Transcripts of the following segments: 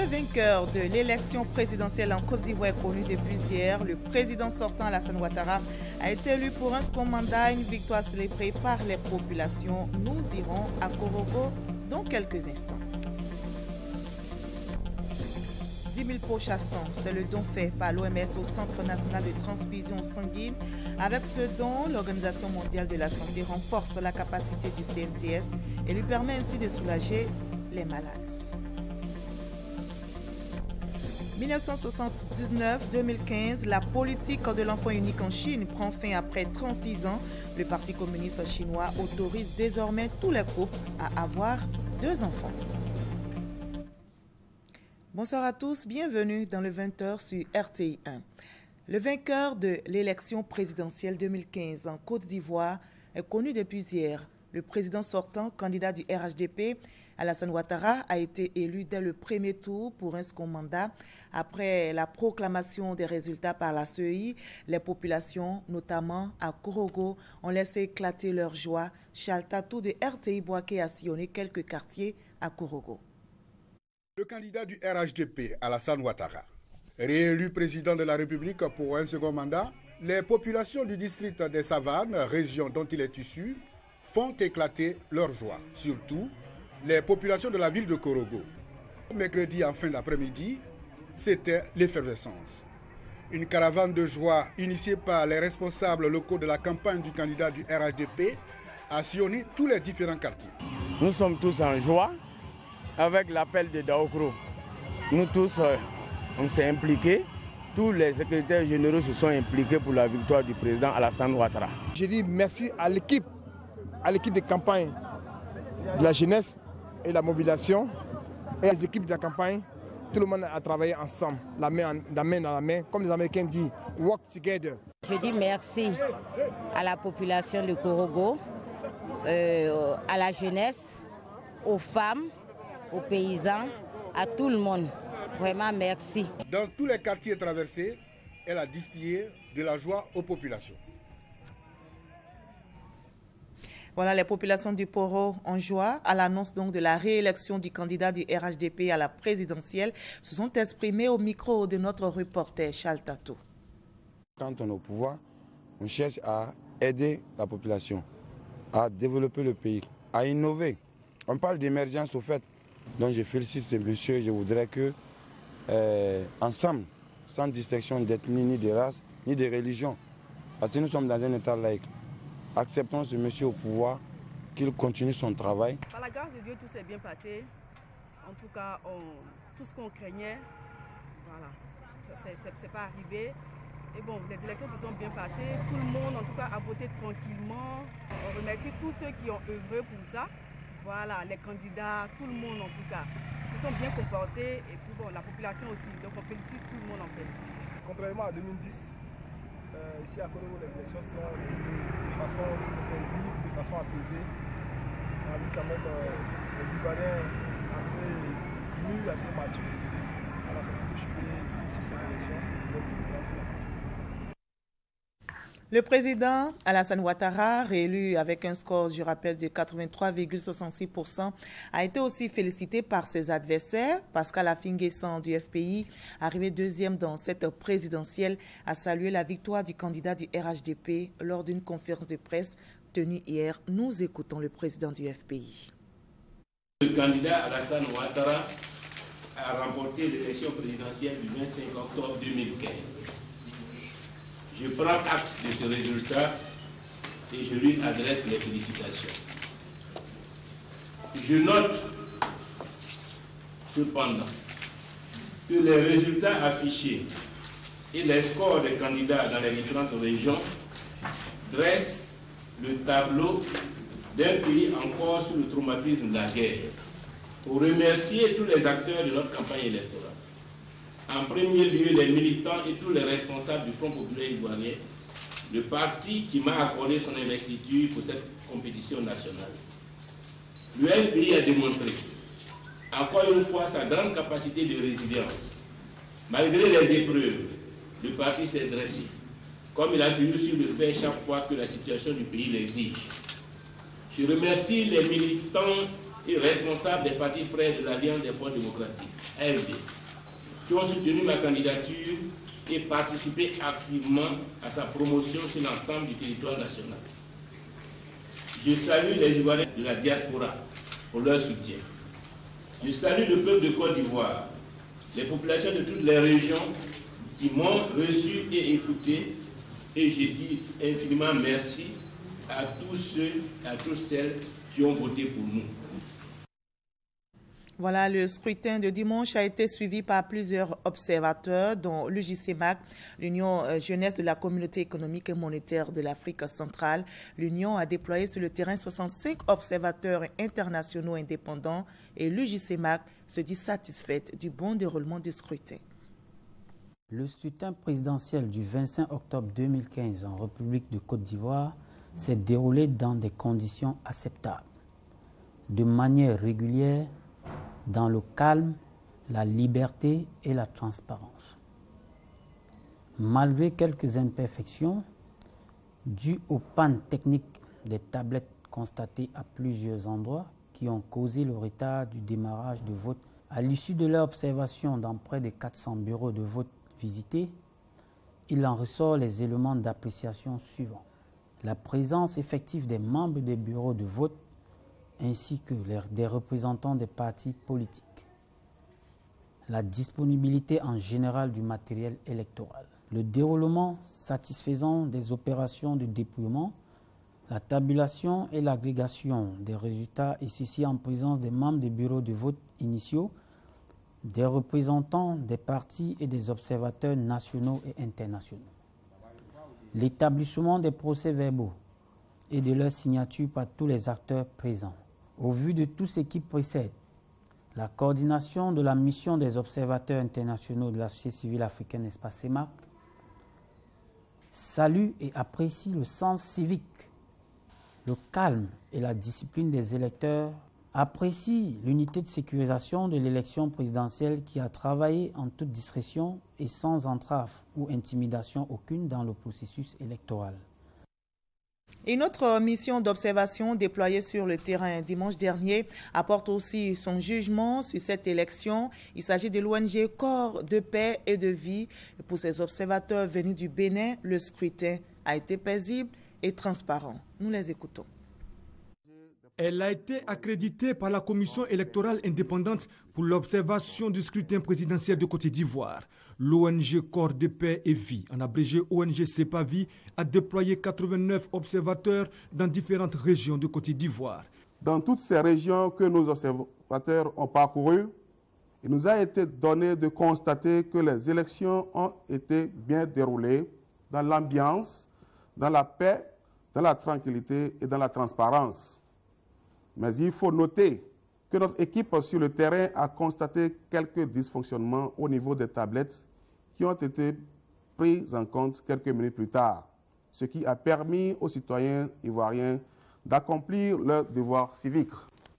vainqueur de l'élection présidentielle en Côte d'Ivoire est connu depuis hier. Le président sortant Alassane Ouattara a été élu pour un second mandat, une victoire célébrée par les populations. Nous irons à Korogo dans quelques instants. 10 000 pots chassants, c'est le don fait par l'OMS au Centre national de transfusion sanguine. Avec ce don, l'Organisation mondiale de la santé renforce la capacité du CNTS et lui permet ainsi de soulager les malades. 1979-2015, la politique de l'enfant unique en Chine prend fin après 36 ans. Le Parti communiste chinois autorise désormais tous les couples à avoir 2 enfants. Bonsoir à tous, bienvenue dans le 20h sur RTI 1. Le vainqueur de l'élection présidentielle 2015 en Côte d'Ivoire est connu depuis hier. Le président sortant, candidat du RHDP, Alassane Ouattara, a été élu dès le premier tour pour un second mandat. Après la proclamation des résultats par la CEI, les populations, notamment à Korogo, ont laissé éclater leur joie. Charles Tatou de RTI Boaké a sillonné quelques quartiers à Korogo. Le candidat du RHDP, Alassane Ouattara, réélu président de la République pour un second mandat, les populations du district des Savanes, région dont il est issu, font éclater leur joie. Surtout, les populations de la ville de Korogo. Mercredi en fin d'après-midi, c'était l'effervescence. Une caravane de joie initiée par les responsables locaux de la campagne du candidat du RHDP a sillonné tous les différents quartiers. Nous sommes tous en joie avec l'appel de Daokro. Nous tous, on s'est impliqués. Tous les secrétaires généraux se sont impliqués pour la victoire du président Alassane Ouattara. Je dis merci à l'équipe de campagne de la jeunesse et la mobilisation et les équipes de la campagne. Tout le monde a travaillé ensemble, la main dans la main, comme les Américains disent, work together. Je dis merci à la population de Korogo, à la jeunesse, aux femmes, aux paysans, à tout le monde. Vraiment merci. Dans tous les quartiers traversés, elle a distillé de la joie aux populations. Voilà, les populations du Poro en joie à l'annonce donc de la réélection du candidat du RHDP à la présidentielle se sont exprimés au micro de notre reporter Charles Tatou. Quand on est au pouvoir, on cherche à aider la population, à développer le pays, à innover. On parle d'émergence au fait. Donc je félicite ce monsieur, je voudrais que ensemble, sans distinction d'ethnie, ni de race, ni de religion, parce que nous sommes dans un état laïque, acceptons ce monsieur au pouvoir, qu'il continue son travail. Par la grâce de Dieu, tout s'est bien passé. En tout cas, tout ce qu'on craignait, voilà, c'est pas arrivé. Et bon, les élections se sont bien passées. Tout le monde, en tout cas, a voté tranquillement. On remercie tous ceux qui ont œuvré pour ça. Voilà, les candidats, tout le monde en tout cas, se sont bien comportés. Et puis bon, la population aussi. Donc on félicite tout le monde en fait. Contrairement à 2010, ici à Korogo, les élections sont de façon paisible, de façon apaisée. On a vu quand même les Ivoiriens assez mûrs, assez matures. Alors c'est ce que je peux dire sur cette élection. Le président Alassane Ouattara, réélu avec un score, je rappelle, de 83,66%, a été aussi félicité par ses adversaires. Pascal Affinguessan du FPI, arrivé deuxième dans cette présidentielle, a salué la victoire du candidat du RHDP lors d'une conférence de presse tenue hier. Nous écoutons le président du FPI. Le candidat Alassane Ouattara a remporté l'élection présidentielle du 25 octobre 2015. Je prends acte de ce résultat et je lui adresse les félicitations. Je note cependant que les résultats affichés et les scores des candidats dans les différentes régions dressent le tableau d'un pays encore sous le traumatisme de la guerre. Pour remercier tous les acteurs de notre campagne électorale, en premier lieu les militants et tous les responsables du Front populaire ivoirien, le parti qui m'a accordé son investiture pour cette compétition nationale. Le FPI a démontré, encore une fois, sa grande capacité de résilience. Malgré les épreuves, le parti s'est dressé, comme il a toujours su le faire chaque fois que la situation du pays l'exige. Je remercie les militants et responsables des partis frères de l'Alliance des forces démocratiques, AFD, qui ont soutenu ma candidature et participé activement à sa promotion sur l'ensemble du territoire national. Je salue les Ivoiriens de la diaspora pour leur soutien. Je salue le peuple de Côte d'Ivoire, les populations de toutes les régions qui m'ont reçu et écouté, et je dis infiniment merci à tous ceux, à toutes celles qui ont voté pour nous. Voilà, le scrutin de dimanche a été suivi par plusieurs observateurs, dont l'UJCMAC, l'Union jeunesse de la Communauté économique et monétaire de l'Afrique centrale. L'Union a déployé sur le terrain 65 observateurs internationaux indépendants et l'UJCMAC se dit satisfaite du bon déroulement du scrutin. Le scrutin présidentiel du 25 octobre 2015 en République de Côte d'Ivoire s'est déroulé dans des conditions acceptables, de manière régulière, dans le calme, la liberté et la transparence. Malgré quelques imperfections, dues aux pannes techniques des tablettes constatées à plusieurs endroits qui ont causé le retard du démarrage de vote, à l'issue de leur observation dans près de 400 bureaux de vote visités, il en ressort les éléments d'appréciation suivants. La présence effective des membres des bureaux de vote ainsi que des représentants des partis politiques. La disponibilité en général du matériel électoral. Le déroulement satisfaisant des opérations de dépouillement, la tabulation et l'agrégation des résultats, et ceci en présence des membres des bureaux de vote initiaux, des représentants des partis et des observateurs nationaux et internationaux. L'établissement des procès-verbaux et de leur signature par tous les acteurs présents. Au vu de tout ce qui précède, la coordination de la mission des observateurs internationaux de la société civile africaine, espace CEMAC, salue et apprécie le sens civique, le calme et la discipline des électeurs, apprécie l'unité de sécurisation de l'élection présidentielle qui a travaillé en toute discrétion et sans entrave ou intimidation aucune dans le processus électoral. Une autre mission d'observation déployée sur le terrain dimanche dernier apporte aussi son jugement sur cette élection. Il s'agit de l'ONG Corps de paix et de vie. Pour ces observateurs venus du Bénin, le scrutin a été paisible et transparent. Nous les écoutons. Elle a été accréditée par la Commission électorale indépendante pour l'observation du scrutin présidentiel de Côte d'Ivoire. L'ONG Corps de paix et vie, en abrégé ONG CEPAVI, a déployé 89 observateurs dans différentes régions de Côte d'Ivoire. Dans toutes ces régions que nos observateurs ont parcourues, il nous a été donné de constater que les élections ont été bien déroulées dans l'ambiance, dans la paix, dans la tranquillité et dans la transparence. Mais il faut noter que notre équipe sur le terrain a constaté quelques dysfonctionnements au niveau des tablettes qui ont été pris en compte quelques minutes plus tard, ce qui a permis aux citoyens ivoiriens d'accomplir leur devoir civique.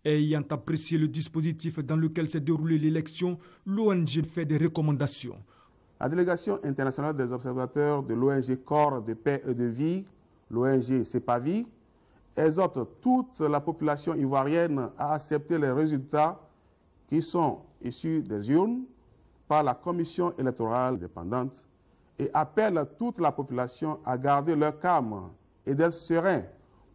Ayant apprécié le dispositif dans lequel s'est déroulée l'élection, l'ONG fait des recommandations. La délégation internationale des observateurs de l'ONG Corps de paix et de vie, l'ONG CEPAVI, exhorte toute la population ivoirienne à accepter les résultats qui sont issus des urnes par la Commission électorale indépendante et appelle toute la population à garder leur calme et d'être serein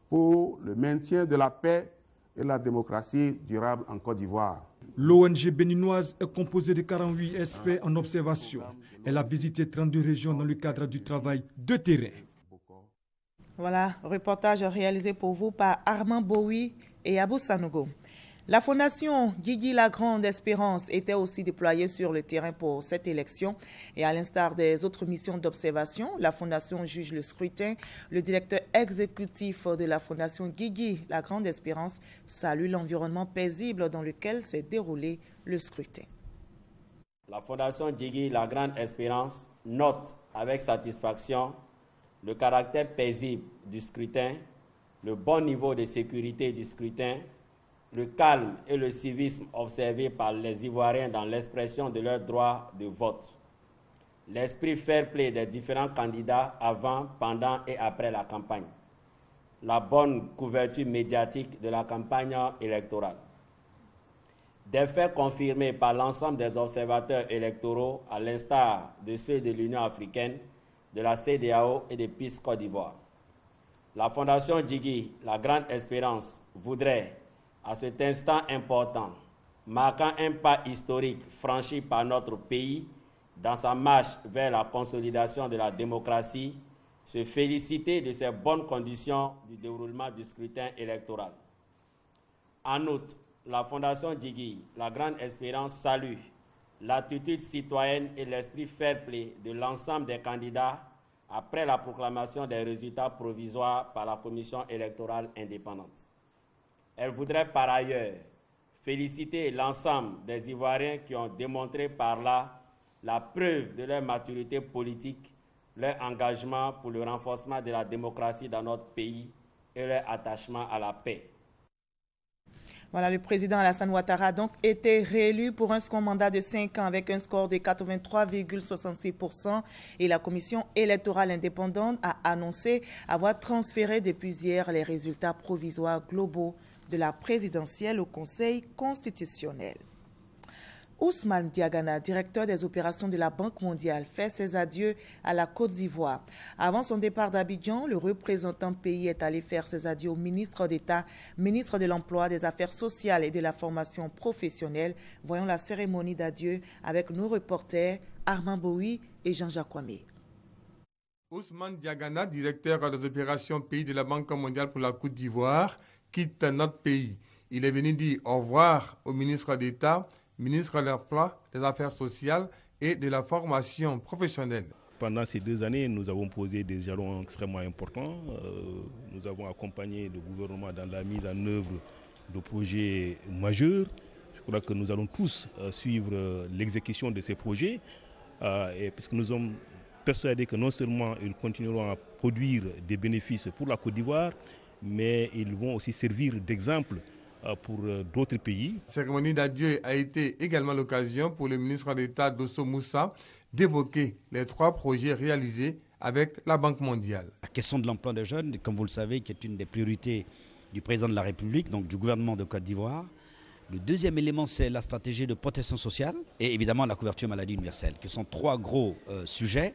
pour le maintien de la paix et la démocratie durable en Côte d'Ivoire. L'ONG béninoise est composée de 48 experts en observation. Elle a visité 32 régions dans le cadre du travail de terrain. Voilà, reportage réalisé pour vous par Armand Boui et Abou Sanogo. La fondation Guigui La Grande Espérance était aussi déployée sur le terrain pour cette élection. Et à l'instar des autres missions d'observation, la fondation juge le scrutin. Le directeur exécutif de la fondation Guigui La Grande Espérance salue l'environnement paisible dans lequel s'est déroulé le scrutin. La fondation Guigui La Grande Espérance note avec satisfaction le caractère paisible du scrutin, le bon niveau de sécurité du scrutin, le calme et le civisme observés par les Ivoiriens dans l'expression de leur droit de vote, l'esprit fair-play des différents candidats avant, pendant et après la campagne, la bonne couverture médiatique de la campagne électorale, Des faits confirmés par l'ensemble des observateurs électoraux, à l'instar de ceux de l'Union africaine, de la CEDEAO et de PIS Côte d'Ivoire. La Fondation Djigui, la Grande Espérance, voudrait, à cet instant important, marquant un pas historique franchi par notre pays dans sa marche vers la consolidation de la démocratie, se féliciter de ces bonnes conditions du déroulement du scrutin électoral. En outre, la Fondation Djigui, la Grande Espérance, salue l'attitude citoyenne et l'esprit fair-play de l'ensemble des candidats après la proclamation des résultats provisoires par la Commission électorale indépendante. Elle voudrait par ailleurs féliciter l'ensemble des Ivoiriens qui ont démontré par là la preuve de leur maturité politique, leur engagement pour le renforcement de la démocratie dans notre pays et leur attachement à la paix. Voilà, le président Alassane Ouattara a donc été réélu pour un second mandat de 5 ans avec un score de 83,66% et la commission électorale indépendante a annoncé avoir transféré depuis hier les résultats provisoires globaux de la présidentielle au Conseil constitutionnel. Ousmane Diagana, directeur des opérations de la Banque mondiale, fait ses adieux à la Côte d'Ivoire. Avant son départ d'Abidjan, le représentant pays est allé faire ses adieux au ministre d'État, ministre de l'Emploi, des Affaires sociales et de la formation professionnelle. Voyons la cérémonie d'adieu avec nos reporters Armand Boui et Jean-Jacques Kwame. Ousmane Diagana, directeur des opérations pays de la Banque mondiale pour la Côte d'Ivoire, quitte notre pays. Il est venu dire au revoir au ministre d'État, ministre de l'Emploi, des Affaires sociales et de la formation professionnelle. Pendant ces 2 années, nous avons posé des jalons extrêmement importants. Nous avons accompagné le gouvernement dans la mise en œuvre de projets majeurs. Je crois que nous allons tous suivre l'exécution de ces projets, puisque nous sommes persuadés que non seulement ils continueront à produire des bénéfices pour la Côte d'Ivoire, mais ils vont aussi servir d'exemple pour d'autres pays. La cérémonie d'adieu a été également l'occasion pour le ministre d'État Dosso Moussa d'évoquer les 3 projets réalisés avec la Banque mondiale. La question de l'emploi des jeunes, comme vous le savez, qui est une des priorités du président de la République, donc du gouvernement de Côte d'Ivoire. Le deuxième élément, c'est la stratégie de protection sociale et évidemment la couverture maladie universelle, qui sont 3 gros sujets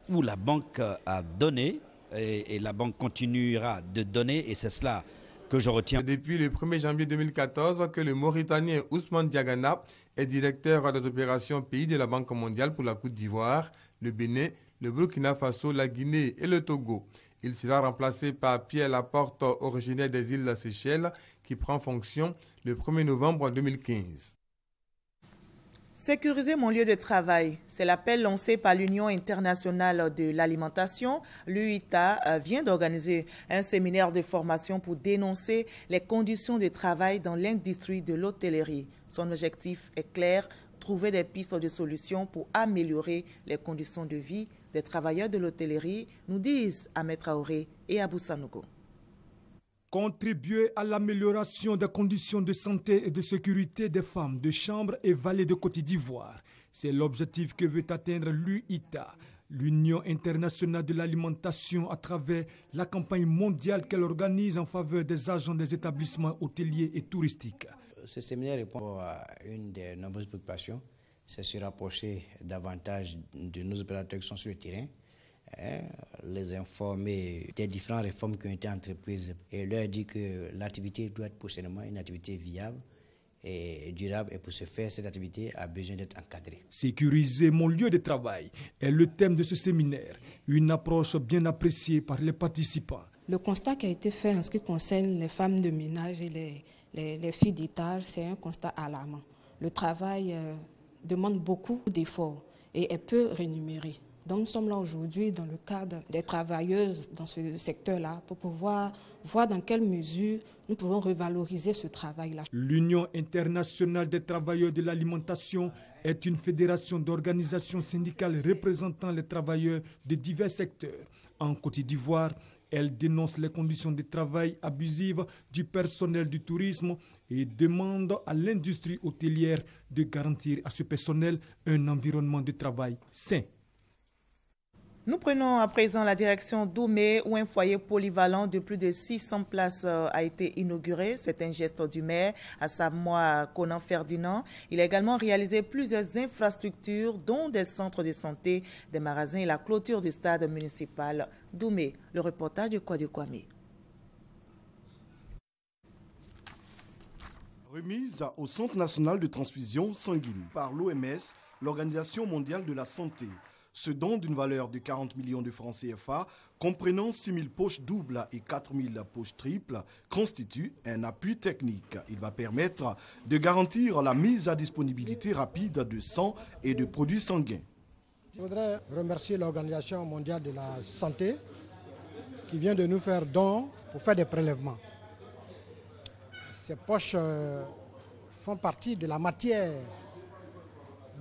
où la Banque a donné et la Banque continuera de donner, et c'est cela que je retiens. Depuis le 1er janvier 2014 que le Mauritanien Ousmane Diagana est directeur des opérations pays de la Banque mondiale pour la Côte d'Ivoire, le Bénin, le Burkina Faso, la Guinée et le Togo. Il sera remplacé par Pierre Laporte, originaire des îles Seychelles, qui prend fonction le 1er novembre 2015. Sécuriser mon lieu de travail, c'est l'appel lancé par l'Union internationale de l'alimentation. L'UITA vient d'organiser un séminaire de formation pour dénoncer les conditions de travail dans l'industrie de l'hôtellerie. Son objectif est clair, trouver des pistes de solutions pour améliorer les conditions de vie des travailleurs de l'hôtellerie, nous disent Ahmed Traoré et Abou Sanogo. Contribuer à l'amélioration des conditions de santé et de sécurité des femmes de Chambre et Vallée de Côte d'Ivoire. C'est l'objectif que veut atteindre l'UITA, l'Union internationale de l'alimentation, à travers la campagne mondiale qu'elle organise en faveur des agents des établissements hôteliers et touristiques. Ce séminaire répond à une des nombreuses préoccupations, c'est se rapprocher davantage de nos opérateurs qui sont sur le terrain, les informer des différentes réformes qui ont été entreprises et leur dire que l'activité doit être prochainement une activité viable et durable, et pour ce faire, cette activité a besoin d'être encadrée. Sécuriser mon lieu de travail est le thème de ce séminaire, une approche bien appréciée par les participants. Le constat qui a été fait en ce qui concerne les femmes de ménage et les filles d'étage, c'est un constat alarmant. Le travail demande beaucoup d'efforts et est peu rémunéré. Donc nous sommes là aujourd'hui dans le cadre des travailleuses dans ce secteur-là pour pouvoir voir dans quelle mesure nous pouvons revaloriser ce travail-là. L'Union internationale des travailleurs de l'alimentation est une fédération d'organisations syndicales représentant les travailleurs de divers secteurs. En Côte d'Ivoire, elle dénonce les conditions de travail abusives du personnel du tourisme et demande à l'industrie hôtelière de garantir à ce personnel un environnement de travail sain. Nous prenons à présent la direction d'Oumé où un foyer polyvalent de plus de 600 places a été inauguré. C'est un geste du maire Asamoah Konan Ferdinand. Il a également réalisé plusieurs infrastructures dont des centres de santé, des magasins et la clôture du stade municipal d'Oumé. Le reportage de Kwadi Kwame. Remise au Centre national de transfusion sanguine par l'OMS, l'Organisation mondiale de la santé. Ce don d'une valeur de 40 millions de francs CFA, comprenant 6 000 poches doubles et 4 000 poches triples, constitue un appui technique. Il va permettre de garantir la mise à disponibilité rapide de sang et de produits sanguins. Je voudrais remercier l'Organisation mondiale de la santé qui vient de nous faire don pour faire des prélèvements. Ces poches font partie de la matière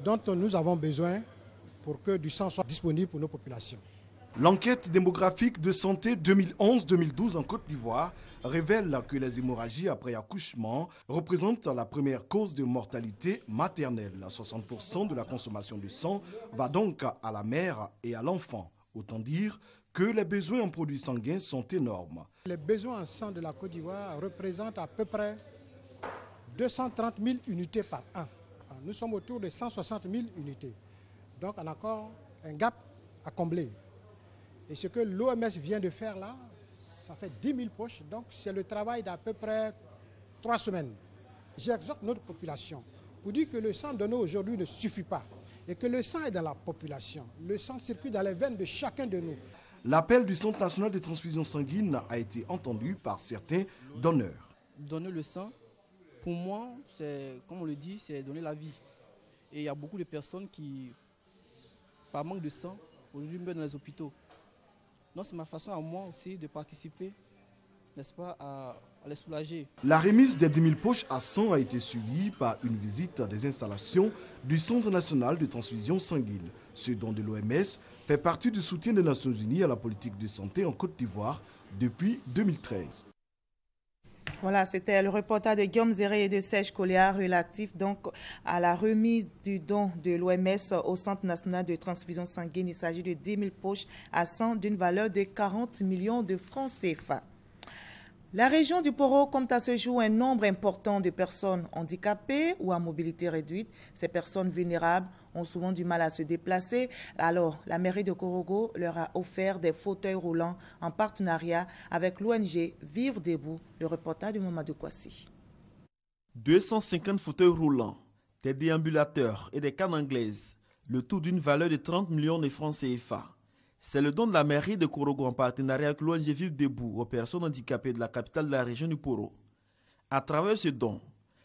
dont nous avons besoin pour que du sang soit disponible pour nos populations. L'enquête démographique de santé 2011-2012 en Côte d'Ivoire révèle que les hémorragies après accouchement représentent la première cause de mortalité maternelle. 60% de la consommation de sang va donc à la mère et à l'enfant. Autant dire que les besoins en produits sanguins sont énormes. Les besoins en sang de la Côte d'Ivoire représentent à peu près 230 000 unités par an. Nous sommes autour de 160 000 unités. Donc on a encore un gap à combler. Et ce que l'OMS vient de faire là, ça fait 10 000 poches. Donc c'est le travail d'à peu près 3 semaines. J'exhorte notre population pour dire que le sang donné aujourd'hui ne suffit pas. Et que le sang est dans la population. Le sang circule dans les veines de chacun de nous. L'appel du Centre national de transfusion sanguine a été entendu par certains donneurs. Donner le sang, pour moi, c'est, comme on le dit, c'est donner la vie. Et il y a beaucoup de personnes qui, par manque de sang, aujourd'hui meurent dans les hôpitaux. Donc c'est ma façon à moi aussi de participer, n'est-ce pas, à les soulager. La remise des 10 000 poches à sang a été suivie par une visite des installations du Centre national de transfusion sanguine. Ce don de l'OMS fait partie du soutien des Nations Unies à la politique de santé en Côte d'Ivoire depuis 2013. Voilà, c'était le reportage de Guillaume Zéré et de Serge Colliard relatif donc à la remise du don de l'OMS au Centre national de transfusion sanguine. Il s'agit de 10 000 poches à sang d'une valeur de 40 millions de francs CFA. La région du Poro compte à ce jour un nombre important de personnes handicapées ou à mobilité réduite. Ces personnes vulnérables ont souvent du mal à se déplacer. Alors, la mairie de Korogo leur a offert des fauteuils roulants en partenariat avec l'ONG Vivre Debout. Le reportage de Mamadou Kwasi. 250 fauteuils roulants, des déambulateurs et des cannes anglaises, le tout d'une valeur de 30 millions de francs CFA. C'est le don de la mairie de Korogo en partenariat avec l'ONG Vivre Debout aux personnes handicapées de la capitale de la région du Poro. À travers ce don,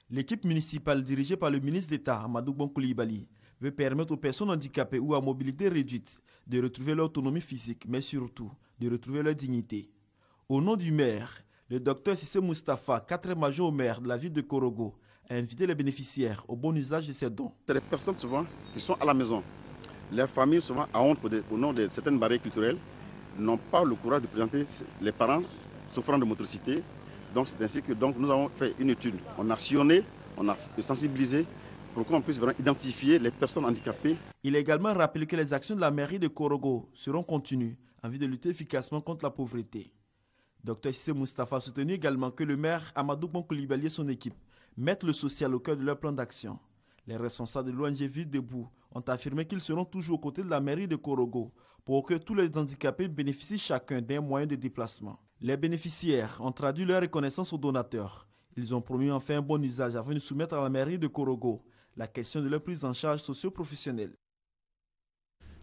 l'équipe municipale dirigée par le ministre d'État Amadou Bon Coulibaly veut permettre aux personnes handicapées ou à mobilité réduite de retrouver leur autonomie physique, mais surtout de retrouver leur dignité. Au nom du maire, le docteur Sissé Moustapha, 4e major au maire de la ville de Korogo, a invité les bénéficiaires au bon usage de ces dons. C'est des personnes souvent qui sont à la maison. Les familles, souvent, à honte au nom de certaines barrières culturelles, n'ont pas le courage de présenter les parents souffrant de motricité. Donc c'est ainsi que nous avons fait une étude. On a sillonné, on a sensibilisé pour qu'on puisse vraiment identifier les personnes handicapées. Il a également rappelé que les actions de la mairie de Korogo seront continues en vue de lutter efficacement contre la pauvreté. Dr Sissé Moustapha a soutenu également que le maire Amadou Bon Coulibaly et son équipe mettent le social au cœur de leur plan d'action. Les responsables de l'ONG Vivre Debout ont affirmé qu'ils seront toujours aux côtés de la mairie de Korogo pour que tous les handicapés bénéficient chacun d'un moyen de déplacement. Les bénéficiaires ont traduit leur reconnaissance aux donateurs. Ils ont promis en faire un bon usage afin de soumettre à la mairie de Korogo la question de leur prise en charge socio-professionnelle.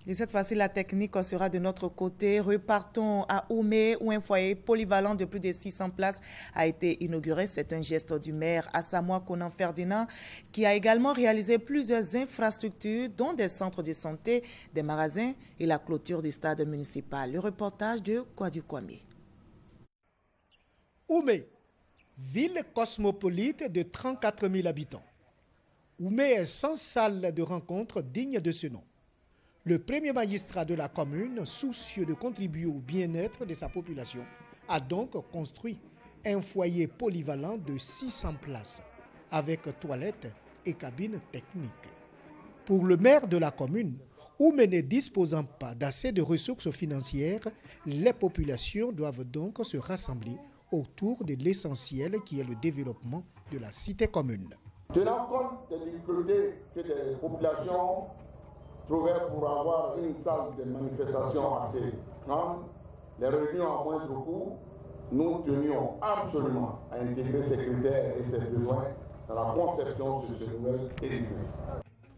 Et cette fois-ci, la technique sera de notre côté. Repartons à Oumé, où un foyer polyvalent de plus de 600 places a été inauguré. C'est un geste du maire Asamoah Konan Ferdinand, qui a également réalisé plusieurs infrastructures, dont des centres de santé, des magasins et la clôture du stade municipal. Le reportage de Kwadi Kwame. Oumé, ville cosmopolite de 34 000 habitants. Oumé est sans salle de rencontre digne de ce nom. Le premier magistrat de la commune, soucieux de contribuer au bien-être de sa population, a donc construit un foyer polyvalent de 600 places, avec toilettes et cabines techniques. Pour le maire de la commune, Oumé ne disposant pas d'assez de ressources financières, les populations doivent donc se rassembler autour de l'essentiel qui est le développement de la cité commune. Tenant compte des difficultés que les populations trouvaient pour avoir une salle de manifestation assez grande, les réunions à moindre coût, nous tenions absolument à intégrer ces critères et ces besoins dans la conception de ce nouvel édifice.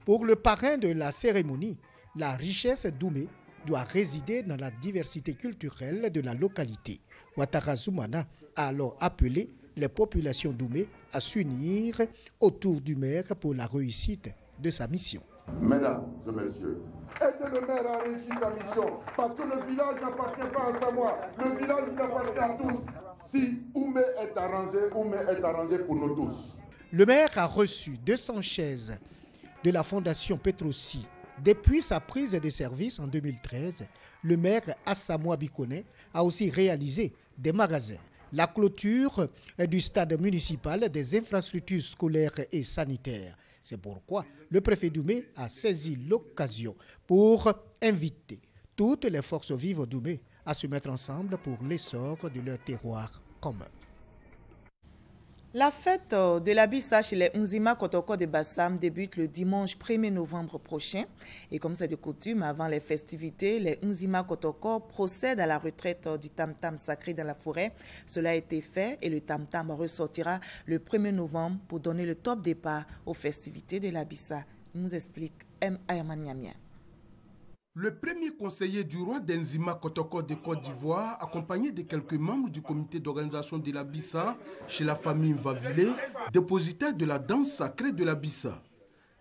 Pour le parrain de la cérémonie, la richesse d'Oumé doit résider dans la diversité culturelle de la localité. Ouattara Zoumana a alors appelé les populations d'Oumé à s'unir autour du maire pour la réussite de sa mission. Mesdames et messieurs, aidez le maire à réussir sa mission, parce que le village n'appartient pas à Samoa, le village nous appartient à tous. Si Oumé est arrangé pour nous tous. Le maire a reçu 200 chaises de la Fondation Petrosi. Depuis sa prise de service en 2013, le maire Assamoa Bikone a aussi réalisé des magasins, la clôture du stade municipal, des infrastructures scolaires et sanitaires. C'est pourquoi le préfet d'Oumé a saisi l'occasion pour inviter toutes les forces vives d'Oumé à se mettre ensemble pour l'essor de leur terroir commun. La fête de la Bissa chez les Nzima Kotoko de Bassam débute le dimanche 1er novembre prochain. Et comme c'est de coutume, avant les festivités, les Nzima Kotoko procèdent à la retraite du tam-tam sacré dans la forêt. Cela a été fait et le tam-tam ressortira le 1er novembre pour donner le top départ aux festivités de la Bissa. Il nous explique M. Ayman Niamien. Le premier conseiller du roi d'Nzima Kotoko de Côte d'Ivoire, accompagné de quelques membres du comité d'organisation de la Bissa chez la famille Mvavile, dépositaire de la danse sacrée de la Bissa.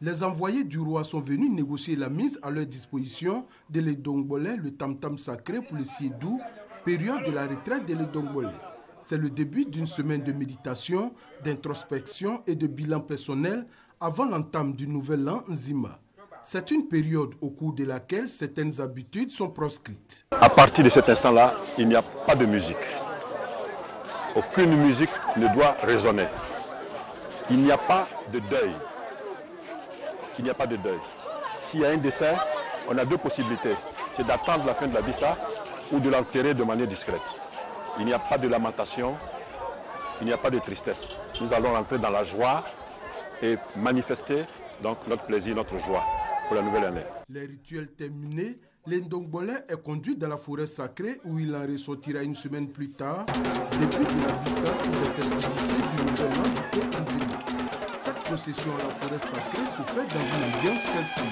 Les envoyés du roi sont venus négocier la mise à leur disposition de l'Edongbolé, le tam-tam sacré pour le Siedou, période de la retraite de l'Edongbolé. C'est le début d'une semaine de méditation, d'introspection et de bilan personnel avant l'entame du nouvel an Nzima. C'est une période au cours de laquelle certaines habitudes sont proscrites. À partir de cet instant-là, il n'y a pas de musique. Aucune musique ne doit résonner. Il n'y a pas de deuil. Il n'y a pas de deuil. S'il y a un décès, on a deux possibilités. C'est d'attendre la fin de la Bissa ou de l'enterrer de manière discrète. Il n'y a pas de lamentation, il n'y a pas de tristesse. Nous allons entrer dans la joie et manifester donc notre plaisir, notre joie pour la nouvelle année. Les rituels terminés, l'Ndongbolé est conduit dans la forêt sacrée où il en ressortira une semaine plus tard, début de la Bissa ou des festivités du nouvel an du peuple Nzima. Cette procession à la forêt sacrée se fait dans une ambiance festive.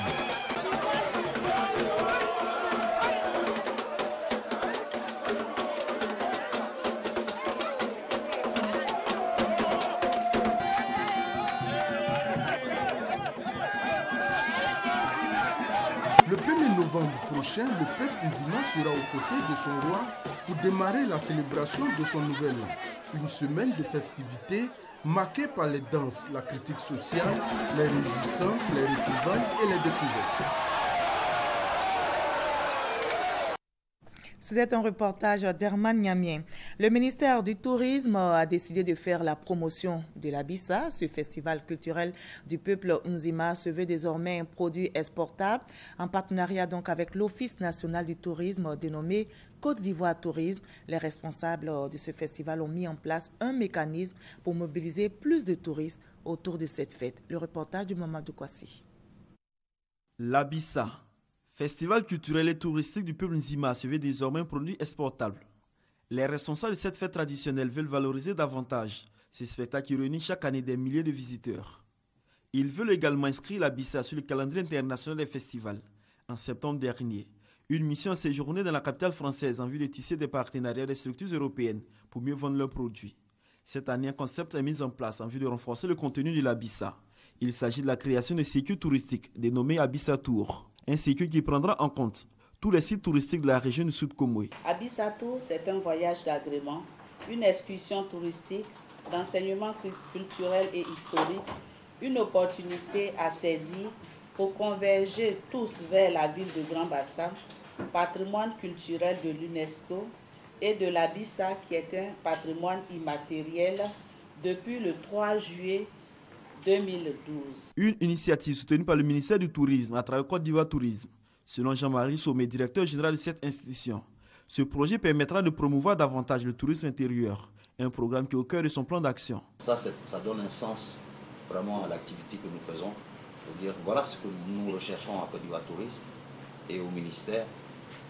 Le 1er novembre prochain, le peuple Nzima sera aux côtés de son roi pour démarrer la célébration de son nouvel an. Une semaine de festivités marquée par les danses, la critique sociale, les réjouissances, les retrouvailles et les découvertes. C'était un reportage d'Herman Niamien. Le ministère du Tourisme a décidé de faire la promotion de la Bissa. Ce festival culturel du peuple Nzima se veut désormais un produit exportable en partenariat donc avec l'Office national du tourisme dénommé Côte d'Ivoire Tourisme. Les responsables de ce festival ont mis en place un mécanisme pour mobiliser plus de touristes autour de cette fête. Le reportage de Mamadou Kwasi. La Bissa, festival culturel et touristique du peuple Nzima, se veut désormais un produit exportable. Les responsables de cette fête traditionnelle veulent valoriser davantage ce spectacle qui réunit chaque année des milliers de visiteurs. Ils veulent également inscrire la Bissa sur le calendrier international des festivals. En septembre dernier, une mission a séjourné dans la capitale française en vue de tisser des partenariats des structures européennes pour mieux vendre leurs produits. Cette année, un concept est mis en place en vue de renforcer le contenu de la Bissa. Il s'agit de la création de circuits touristiques dénommés Abissa Tour. Un circuit qui prendra en compte tous les sites touristiques de la région du Sud-Komoué. Abissa Tour, c'est un voyage d'agrément, une excursion touristique, d'enseignement culturel et historique, une opportunité à saisir pour converger tous vers la ville de Grand Bassam, patrimoine culturel de l'UNESCO, et de la Bissa qui est un patrimoine immatériel depuis le 3 juillet 2012. Une initiative soutenue par le ministère du Tourisme à travers Côte d'Ivoire Tourisme. Selon Jean-Marie Sommet, directeur général de cette institution, ce projet permettra de promouvoir davantage le tourisme intérieur, un programme qui est au cœur de son plan d'action. Ça donne un sens vraiment à l'activité que nous faisons, pour dire voilà ce que nous recherchons à Côte d'Ivoire Tourisme et au ministère,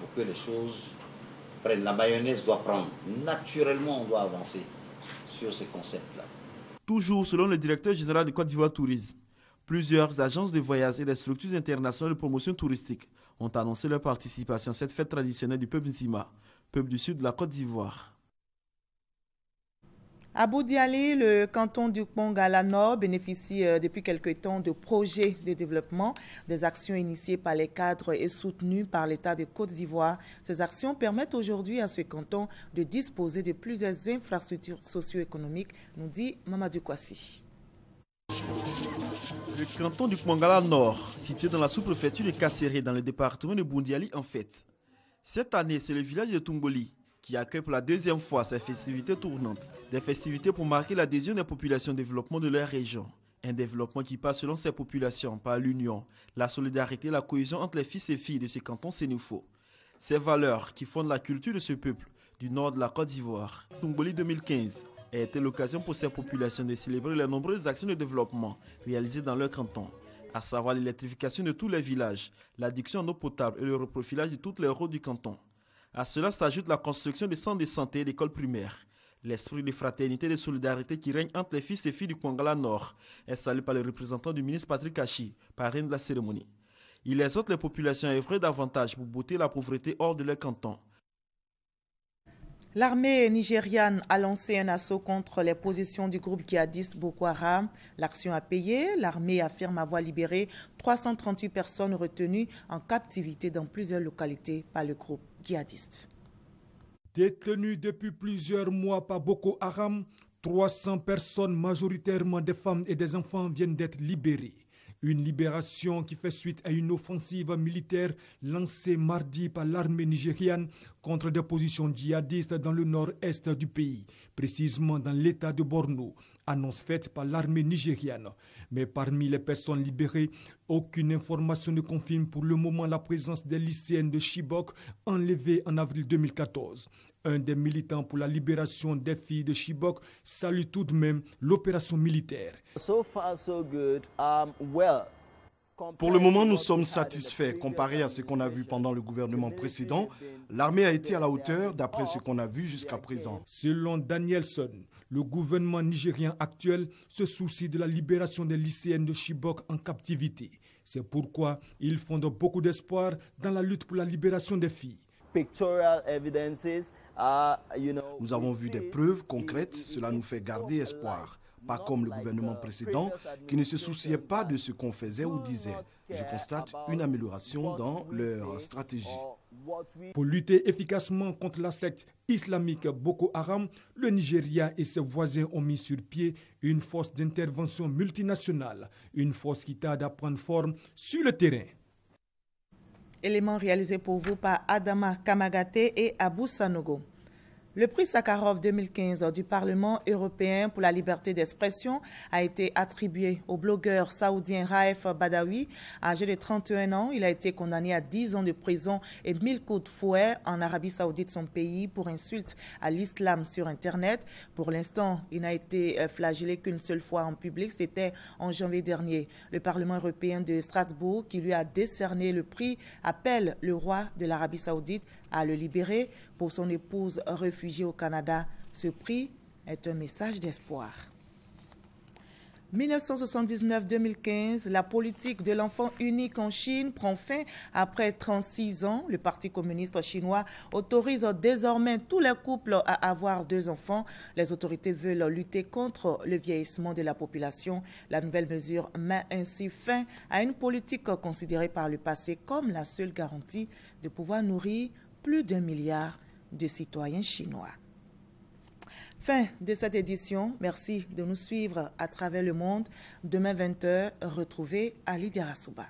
pour que les choses prennent. La mayonnaise doit prendre. Naturellement, on doit avancer sur ces concepts-là. Toujours selon le directeur général de Côte d'Ivoire Tourisme, plusieurs agences de voyage et des structures internationales de promotion touristique ont annoncé leur participation à cette fête traditionnelle du peuple Nzima, peuple du sud de la Côte d'Ivoire. À Boudiali, le canton du Kpongala Nord bénéficie depuis quelque temps de projets de développement, des actions initiées par les cadres et soutenues par l'État de Côte d'Ivoire. Ces actions permettent aujourd'hui à ce canton de disposer de plusieurs infrastructures socio-économiques, nous dit Mamadou Kwasi. Le canton du Kpongala Nord, situé dans la sous-préfecture de Kasséré, dans le département de Boundiali, en fait. Cette année, c'est le village de Tumboli qui accueille pour la deuxième fois ces festivités tournantes. Des festivités pour marquer l'adhésion des populations au développement de leur région. Un développement qui passe selon ces populations par l'union, la solidarité et la cohésion entre les fils et filles de ce canton sénoufo. Ces valeurs qui fondent la culture de ce peuple du nord de la Côte d'Ivoire. Tumboli 2015 a été l'occasion pour ces populations de célébrer les nombreuses actions de développement réalisées dans leur canton, à savoir l'électrification de tous les villages, l'adduction en eau potable et le reprofilage de toutes les routes du canton. À cela s'ajoute la construction des centres de santé et d'écoles primaires. L'esprit de fraternité et de solidarité qui règne entre les fils et filles du Kpongala Nord est salué par le représentant du ministre Patrick Kachi, parrain de la cérémonie. Il exhorte les populations à œuvrer davantage pour botter la pauvreté hors de leur canton. L'armée nigériane a lancé un assaut contre les positions du groupe djihadiste Boko Haram. L'action a payé. L'armée affirme avoir libéré 338 personnes retenues en captivité dans plusieurs localités par le groupe djihadiste. Détenues depuis plusieurs mois par Boko Haram, 300 personnes, majoritairement des femmes et des enfants, viennent d'être libérées. Une libération qui fait suite à une offensive militaire lancée mardi par l'armée nigériane contre des positions djihadistes dans le nord-est du pays, précisément dans l'état de Borno, annonce faite par l'armée nigériane. Mais parmi les personnes libérées, aucune information ne confirme pour le moment la présence des lycéennes de Chibok enlevées en avril 2014. Un des militants pour la libération des filles de Chibok salue tout de même l'opération militaire. So far, so good. Pour le moment, nous sommes satisfaits. Comparé à ce qu'on a vu pendant le gouvernement précédent, l'armée a été à la hauteur d'après ce qu'on a vu jusqu'à présent. Selon Danielson, le gouvernement nigérien actuel se soucie de la libération des lycéennes de Chibok en captivité. C'est pourquoi ils fondent beaucoup d'espoir dans la lutte pour la libération des filles. Nous avons vu des preuves concrètes, cela nous fait garder espoir. Pas comme le gouvernement précédent qui ne se souciait pas de ce qu'on faisait ou disait. Je constate une amélioration dans leur stratégie. Pour lutter efficacement contre la secte islamique Boko Haram, le Nigeria et ses voisins ont mis sur pied une force d'intervention multinationale, une force qui tarde à prendre forme sur le terrain. Élément réalisé pour vous par Adama Kamagate et Abou Sanogo. Le prix Sakharov 2015 du Parlement européen pour la liberté d'expression a été attribué au blogueur saoudien Raif Badawi. Âgé de 31 ans, il a été condamné à 10 ans de prison et 1000 coups de fouet en Arabie Saoudite, son pays, pour insulte à l'islam sur Internet. Pour l'instant, il n'a été flagellé qu'une seule fois en public, c'était en janvier dernier. Le Parlement européen de Strasbourg, qui lui a décerné le prix, appelle le roi de l'Arabie Saoudite à le libérer. Pour son épouse réfugiée au Canada, ce prix est un message d'espoir. 1979-2015, la politique de l'enfant unique en Chine prend fin après 36 ans. Le Parti communiste chinois autorise désormais tous les couples à avoir 2 enfants. Les autorités veulent lutter contre le vieillissement de la population. La nouvelle mesure met ainsi fin à une politique considérée par le passé comme la seule garantie de pouvoir nourrir plus d'1 milliard de citoyens chinois. Fin de cette édition. Merci de nous suivre à travers le monde. Demain 20h, retrouvez Ali Diarasouba.